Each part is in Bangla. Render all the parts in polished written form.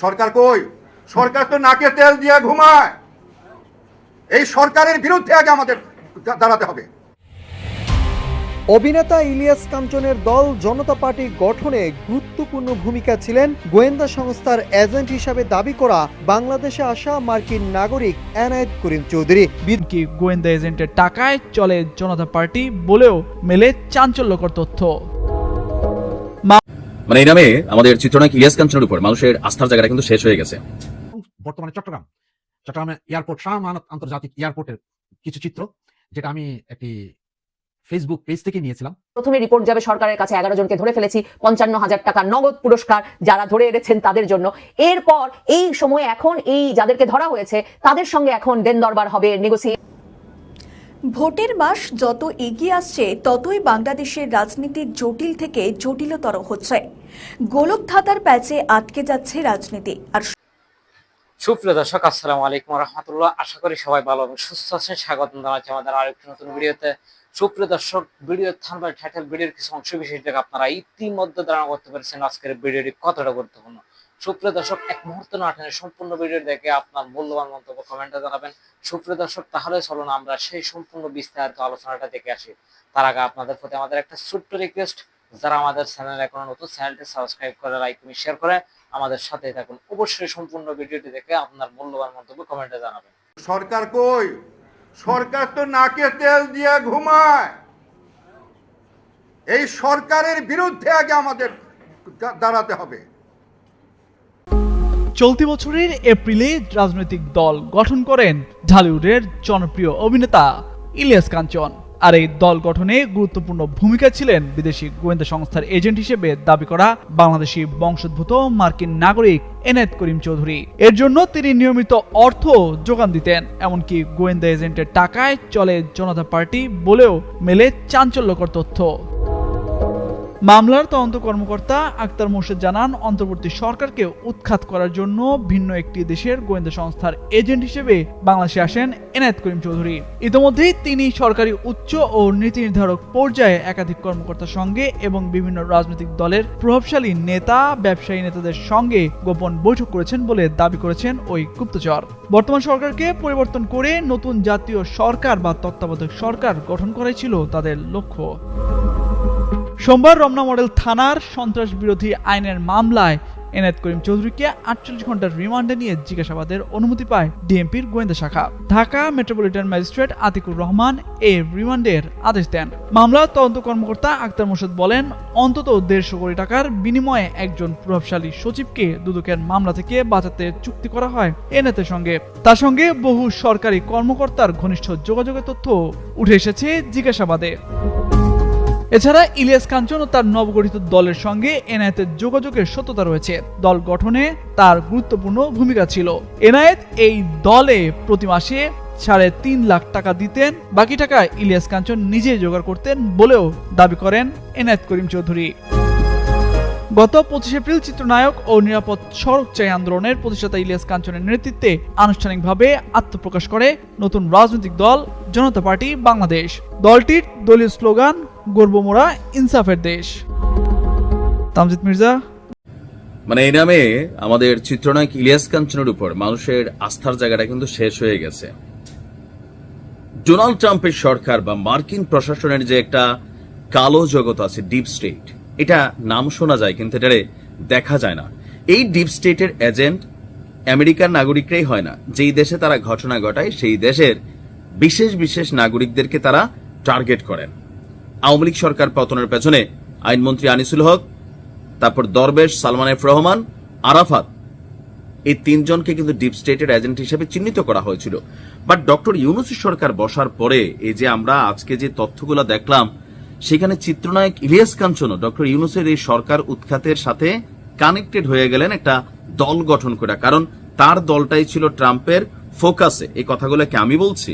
সরকার কই? সরকার তো নাকে তেল দিয়ে ঘুমায়। এই সরকারের বিরুদ্ধে আগে আমাদের দাঁড়াতে হবে। অভিনেতা ইলিয়াস কাঞ্চনের দল জনতা পার্টি গঠনে গুরুত্বপূর্ণ ভূমিকা ছিলেন গোয়েন্দা সংস্থার এজেন্ট হিসাবে দাবি করা বাংলাদেশে আসা মার্কিন নাগরিক এনায়েত করিম চৌধুরী। কি গোয়েন্দা এজেন্টের টাকায় চলে জনতা পার্টি বলেও মেলে চাঞ্চল্যকর তথ্য। মানে এই নামে আমাদের চিত্রনায়ক ইলিয়াস কাঞ্চনের উপর মানুষের আস্থার জায়গাটা কিন্তু শেষ হয়ে গেছে। বর্তমানে চট্টগ্রামে এয়ারপোর্ট, শাহ আমানত আন্তর্জাতিক এয়ারপোর্টের কিছু চিত্র, যেটা আমি একটি ফেসবুক পেজ থেকে নিয়েছিলাম। প্রথমে রিপোর্ট যাবে সরকারের কাছে, 11 জনকে ধরে ফেলেছি, 55,000 টাকা নগদ পুরস্কার যারা ধরে এনেছেন তাদের জন্য। এরপর এই সময় এখন এই যাদেরকে ধরা হয়েছে তাদের সঙ্গে এখন দেন দরবার হবে, নেগোসিয়েট। ভোটের মাস যত এগিয়ে আসছে ততই বাংলাদেশের রাজনীতি জটিল থেকে জটিলতর হচ্ছে। গোলকধাঁধার প্যাচে আটকে যাচ্ছে রাজনীতি। আর সুপ্রিয় দর্শক, আসসালামু আলাইকুম রহমতুল্লাহ। আশা করি সবাই ভালো এবং সুস্থ আছেন। স্বাগত জানাচ্ছি আমাদের আরেকটি নতুন ভিডিওতে। সুপ্রিয় দর্শক, ভিডিওর থাম্বনেল, টাইটেল, ভিডিওর কিছু অংশ বিশেষ দেখে আপনারা ইতিমধ্যে ধারণা করতে পেরেছেন আজকের ভিডিওটি কতটা গুরুত্বপূর্ণ। সুপ্রিয় দর্শক, এক মুহূর্ত না টেনে সম্পূর্ণ ভিডিও দেখে আপনার মূল্যবান মন্তব্য কমেন্টে জানাবেন। সুপ্রিয় দর্শক, তাহলে চলুন আমরা সেই সম্পূর্ণ বিস্তারিত আলোচনাটা দেখে আসি। তার আগে আপনাদের প্রতি আমাদের একটা ছোট্ট রিকোয়েস্ট, যারা আমাদের চ্যানেল এখনো নতুন, চ্যানেলটি সাবস্ক্রাইব করে, লাইক এবং শেয়ার করে আমাদের সাথেই থাকুন। অবশ্যই সম্পূর্ণ ভিডিওটি দেখে আপনার মূল্যবান মন্তব্য কমেন্টে জানাবেন। সরকার কই? সরকার তো নাকে তেল দিয়ে ঘুমায়। এই সরকারের বিরুদ্ধে আগে আমাদের দাঁড়াতে হবে। চলতি বছরের এপ্রিলে রাজনৈতিক দল গঠন করেন ঢালিউডের জনপ্রিয় অভিনেতা ইলিয়াস কাঞ্চন। আর এই দল গঠনে গুরুত্বপূর্ণ ভূমিকা ছিলেন বিদেশি গোয়েন্দা সংস্থার এজেন্ট হিসেবে দাবি করা বাংলাদেশি বংশোদ্ভূত মার্কিন নাগরিক এনায়েত করিম চৌধুরী। এর জন্য তিনি নিয়মিত অর্থ যোগান দিতেন, এমনকি গোয়েন্দা এজেন্টের টাকায় চলে জনতা পার্টি বলেও মেলে চাঞ্চল্যকর তথ্য। মামলার তদন্ত কর্মকর্তা আক্তার মোর্শেদ জানান, অন্তর্বর্তী সরকারকে উৎখাত করার জন্য ভিন্ন একটি দেশের গোয়েন্দা সংস্থার এজেন্ট হিসেবে বাংলাদেশে আসেন এনায়েত করিম চৌধুরী। ইতিমধ্যেই তিনি সরকারি উচ্চ ও নীতি নির্ধারক পর্যায়ে একাধিক কর্মকর্তার সঙ্গে এবং বিভিন্ন রাজনৈতিক দলের প্রভাবশালী নেতা, ব্যবসায়ী নেতাদের সঙ্গে গোপন বৈঠক করেছেন বলে দাবি করেছেন ওই গুপ্তচর। বর্তমান সরকারকে পরিবর্তন করে নতুন জাতীয় সরকার বা তত্ত্বাবধায়ক সরকার গঠন করাই ছিল তাদের লক্ষ্য। সোমবার রমনা মডেল থানার সন্ত্রাস বিরোধী আইনের মামলায় এনায়েত করিম চৌধুরীকে 48 ঘন্টার রিমান্ডে নিয়ে জিজ্ঞাসাবাদের অনুমতি পায় ডিএমপির গোয়েন্দা শাখা। ঢাকা মেট্রোপলিটন ম্যাজিস্ট্রেট আতিকুর রহমান এই রিমান্ডের আদেশ দেন। মামলার তদন্ত কর্মকর্তা আক্তার মোর্শেদ বলেন, অন্তত 150 কোটি টাকার বিনিময়ে একজন প্রভাবশালী সচিবকে দুদকের মামলা থেকে বাঁচাতে চুক্তি করা হয় এনায়েতের সঙ্গে। তার সঙ্গে বহু সরকারি কর্মকর্তার ঘনিষ্ঠ যোগাযোগের তথ্য উঠে এসেছে জিজ্ঞাসাবাদে। এছাড়া ইলিয়াস কাঞ্চন ও তার নবগঠিত দলের সঙ্গে এনায়েতের যোগাযোগের সত্যতা রয়েছে। দল গঠনে তার গুরুত্বপূর্ণ ভূমিকা ছিল। এনায়েত এই দলে প্রতি মাসে 3.5 লাখ টাকা দিতেন, বাকি টাকা ইলিয়াস কাঞ্চন নিজেই জোগাড় করতেন বলেও দাবি করেন এনায়েত করিম চৌধুরী। গত 25 এপ্রিল চিত্রনায়ক ও নিরাপদ সড়ক চাই আন্দোলনের প্রতিষ্ঠাতা ইলিয়াস কাঞ্চনের নেতৃত্বে আনুষ্ঠানিকভাবে আত্মপ্রকাশ করে নতুন রাজনৈতিক দল জনতা পার্টি বাংলাদেশ। দলটির দলীয় স্লোগান গর্বমোরা ইনসাফের দেশ। তামজিদ মির্জা। মানে এই নামে আমাদের চিত্রনায়ক ইলিয়াস কাঞ্চনের উপর মানুষের আস্থার জায়গাটা কিন্তু শেষ হয়ে গেছে। ডোনাল্ড ট্রাম্পের সরকার বা মার্কিন প্রশাসনের যে একটা কালো জগৎ আছে, ডিপ স্টেট, এটা নাম শোনা যায় কিন্তু এটারে দেখা যায় না। এই ডিপ স্টেটের এজেন্ট আমেরিকার নাগরিকরাই হয় না। যেই দেশে তারা ঘটনা ঘটায় সেই দেশের বিশেষ বিশেষ নাগরিকদেরকে তারা টার্গেট করেন। আওয়ামী লীগ সরকার পতনের পেছনে আইনমন্ত্রী আনিসুল হক, তারপর দরবেশ, সালমান এফ রহমান, আরাফাত, এই 3 জনকে কিন্তু ডিপ স্টেটের এজেন্ট হিসেবে চিহ্নিত করা হয়েছিল। বাট ডক্টর ইউনূসের সরকার বসার পরে এই যে আমরা আজকে যে তথ্যগুলো দেখলাম, সেখানে চিত্রনায়ক ইলিয়াস কাঞ্চনও ডক্টর ইউনূসের এই সরকার উৎখাতের সাথে কানেক্টেড হয়ে গেলেন একটা দল গঠন করে। কারণ তার দলটাই ছিল ট্রাম্পের ফোকাসে। এই কথাগুলোকে আমি বলছি,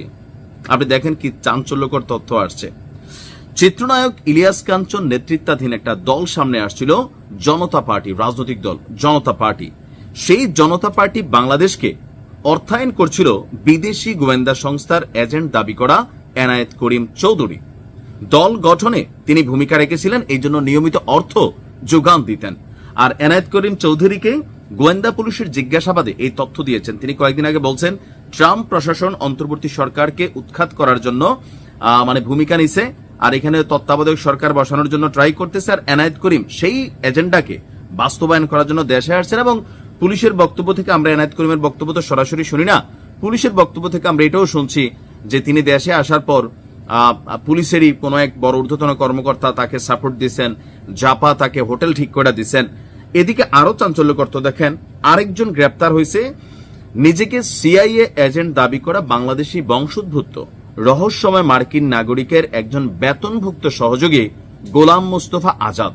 আপনি দেখেন কি চাঞ্চল্যকর তথ্য আসছে। চিত্রনায়ক ইলিয়াস কাঞ্চন নেতৃত্বাধীন একটা দল সামনে আসছিল, জনতা পার্টি, রাজনৈতিক দল জনতা পার্টি। সেই জনতা পার্টি বাংলাদেশকে অর্থায়ন করছিল বিদেশি গোয়েন্দা সংস্থার এজেন্ট দাবি করা এনায়েত করিম চৌধুরী। দল গঠনে তিনি ভূমিকা রেখেছিলেন, এই জন্য নিয়মিত অর্থ যোগান দিতেন। আর এনায়েত করিম চৌধুরীকে গোয়েন্দা পুলিশের জিজ্ঞাসাবাদে এই তথ্য দিয়েছেন। তিনি কয়েকদিন আগে বলছেন ট্রাম্প প্রশাসন অন্তর্বর্তী সরকারকে উৎখাত করার জন্য ভূমিকা নিছে, আর এখানে তত্ত্বাবধায়ক সরকার বসানোর জন্য ট্রাই করতেছে, আর এনায়েত করিম সেই এজেন্ডাকে বাস্তবায়ন করার জন্য দেশে আসছেন। এবং পুলিশের বক্তব্য থেকে আমরা এনায়েত করিমের বক্তব্য তো সরাসরি শুনি না, পুলিশের বক্তব্য থেকে আমরা এটাও শুনছি যে তিনি দেশে আসার পর পুলিশেরই কোনো এক বড় ঊর্ধ্বতন কর্মকর্তা তাকে সাপোর্ট দিচ্ছেন, জাপা তাকে হোটেল ঠিক করে দিচ্ছেন। এদিকে আরো চাঞ্চল্যকর তো দেখেন, আরেকজন গ্রেপ্তার হয়েছে, নিজেকে সিআইএ এজেন্ট দাবি করা বাংলাদেশি বংশোদ্ভূত রহস্যময় মার্কিন নাগরিকের একজন বেতনভুক্ত সহযোগী গোলাম মোস্তফা আজাদ।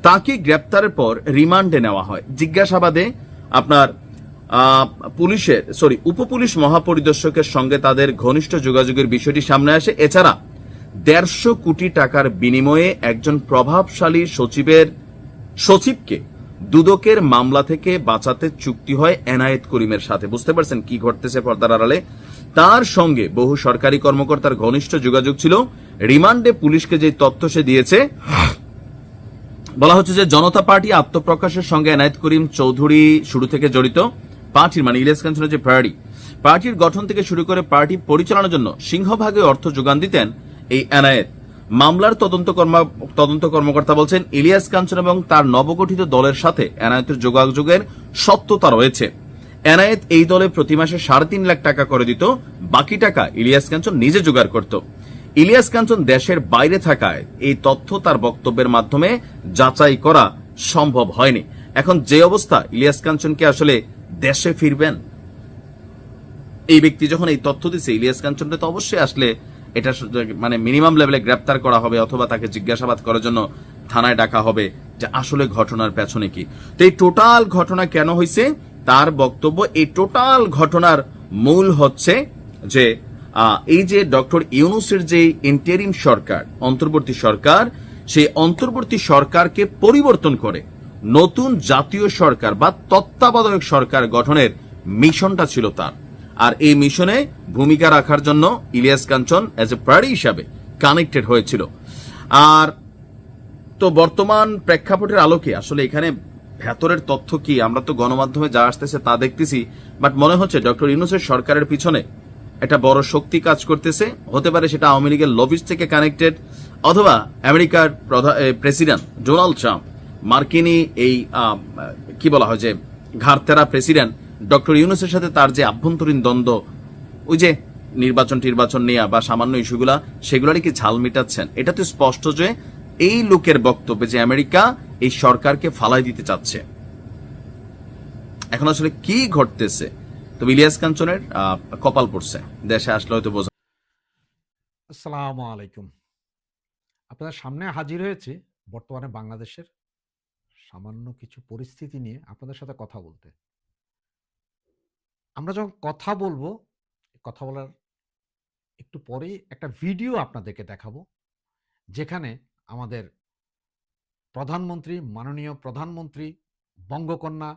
তাকে গ্রেপ্তারের পর রিমান্ডে নেওয়া হয়। জিজ্ঞাসাবাদে আপনার উপপুলিশ মহাপরিদর্শকের সঙ্গে তাদের ঘনিষ্ঠ যোগাযোগের বিষয়টি সামনে আসে। এছাড়া 150 কোটি টাকার বিনিময়ে একজন প্রভাবশালী সচিবকে দুদকের মামলা থেকে বাঁচাতে চুক্তি হয় এনায়েত করিমের সাথে। বুঝতে পারছেন কি ঘটতেছে পর্দার আড়ালে? তার সঙ্গে বহু সরকারি কর্মকর্তার ঘনিষ্ঠ যোগাযোগ ছিল। রিমান্ডে পুলিশকে যে তথ্য সে দিয়েছে, বলা হচ্ছে যে জনতা পার্টি আত্মপ্রকাশের সঙ্গে এনায়েত করিম চৌধুরী শুরু থেকে জড়িত। পার্টির মানে ইলিয়াস কাঞ্চনের যে পার্টির গঠন থেকে শুরু করে পার্টি পরিচালনার জন্য সিংহভাগে অর্থ যোগান দিতেন এই এনায়েত। মামলার তদন্ত কর্মকর্তা বলছেন ইলিয়াস কাঞ্চন এবং তার নবগঠিত দলের সাথে এনায়েতের যোগাযোগের সত্যতা রয়েছে। এনায়েত এই দলে প্রতি মাসে 3.5 লাখ টাকা করে দিত, বাকি টাকা ইলিয়াস কাঞ্চন নিজে জোগাড় করত। ইলিয়াস কাঞ্চন দেশের বাইরে থাকায় এই তথ্য তার বক্তব্যের মাধ্যমে যাচাই করা সম্ভব হয়নি। এখন যে অবস্থা, ইলিয়াস কাঞ্চনকে আসলে দেশে ফিরবেন? এই ব্যক্তি যখন এই তথ্য দিচ্ছে, ইলিয়াস কাঞ্চনকে তো অবশ্যই আসলে এটা মানে মিনিমাম লেভেলে গ্রেপ্তার করা হবে, অথবা তাকে জিজ্ঞাসাবাদ করার জন্য থানায় ডাকা হবে যে আসলে ঘটনার পেছনে কি। তো এই টোটাল ঘটনা কেন হয়েছে তার বক্তব্য, এই টোটাল ঘটনার মূল হচ্ছে যে এই যে ডক্টর ইউনূসের যে ইন্টারিম সরকার, অন্তর্বর্তী সরকার, সেই অন্তর্বর্তী সরকারকে পরিবর্তন করে নতুন জাতীয় সরকার বা তত্ত্বাবধায়ক সরকার গঠনের মিশনটা ছিল তার। আর এই মিশনে ভূমিকা রাখার জন্য Ilias Kanchan as a priority হিসাবে কানেক্টেড হয়েছিল। আর তো বর্তমান প্রেক্ষাপটের আলোকে আসলে এখানে ভেতরের তথ্য কি, আমরা তো গণমাধ্যমে যা আসতেছে তা দেখতেছি, বাট মনে হচ্ছে ডক্টর ইউনূসের সরকারের পিছনে একটা বড় শক্তি কাজ করতেছে। হতে পারে সেটা আওয়ামী লীগের লবিস থেকে কানেক্টেড, অথবা আমেরিকার প্রেসিডেন্ট ডোনাল্ড ট্রাম্প, মার্কিনী এই কি বলা হয় যে ঘাড়তেরা প্রেসিডেন্ট ডক্টর ইউনূসের সাথে তার যে আভ্যন্তরীণ দ্বন্দ্ব, ওই যে নির্বাচন নিয়ে বা সামান্য ইস্যুগুলা, সেগুলারই কি ঝাল মিটাচ্ছেন? এটা তো স্পষ্ট যে এই লোকের বক্তব্যে যে আমেরিকা এই সরকারকে ফালাই দিতে চাচ্ছে। এখন আসলে কি ঘটতেছে? তো ইলিয়াস কাঞ্চনের কপাল পড়ছে, দেশে আসলে হয়তো বোঝা। আসসালামু আলাইকুম। আপনাদের সামনে হাজির হয়েছে বর্তমানে বাংলাদেশের সামান্য কিছু পরিস্থিতি নিয়ে আপনাদের সাথে কথা বলতে। আমরা যখন কথা বলবো, কথা বলার একটু পরেই একটা ভিডিও আপনাদেরকে দেখাবো, যেখানে আমাদের মাননীয় প্রধানমন্ত্রী বঙ্গকন্যা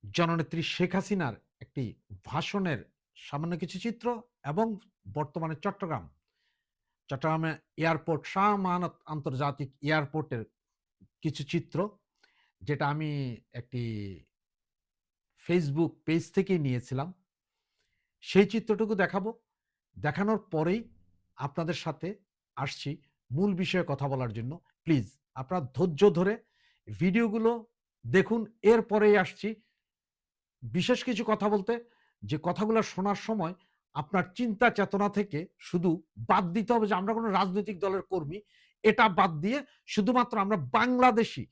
জননেত্রী শেখ হাসিনার একটি ভাষণের সামান্য কিছু চিত্র, এবং বর্তমানে চট্টগ্রামে এয়ারপোর্ট, শাহ আমানত আন্তর্জাতিক এয়ারপোর্টের কিছু চিত্র, যেটা আমি একটি ফেসবুক পেজ থেকে নিয়েছিলাম। সেই চিত্রটুকু দেখাবো। দেখানোর পরেই আপনাদের সাথে আসছি মূল বিষয়ে কথা বলার জন্য। প্লিজ আপনারা ধৈর্য ধরে ভিডিওগুলো দেখুন, এরপরেই আসছি বিশেষ কিছু কথা বলতে, যে কথাগুলো শোনার সময় আপনার চিন্তা চেতনা থেকে শুধু বাদ দিতে হবে যে আমরা কোনো রাজনৈতিক দলের কর্মী, এটা বাদ দিয়ে শুধুমাত্র আমরা বাংলাদেশি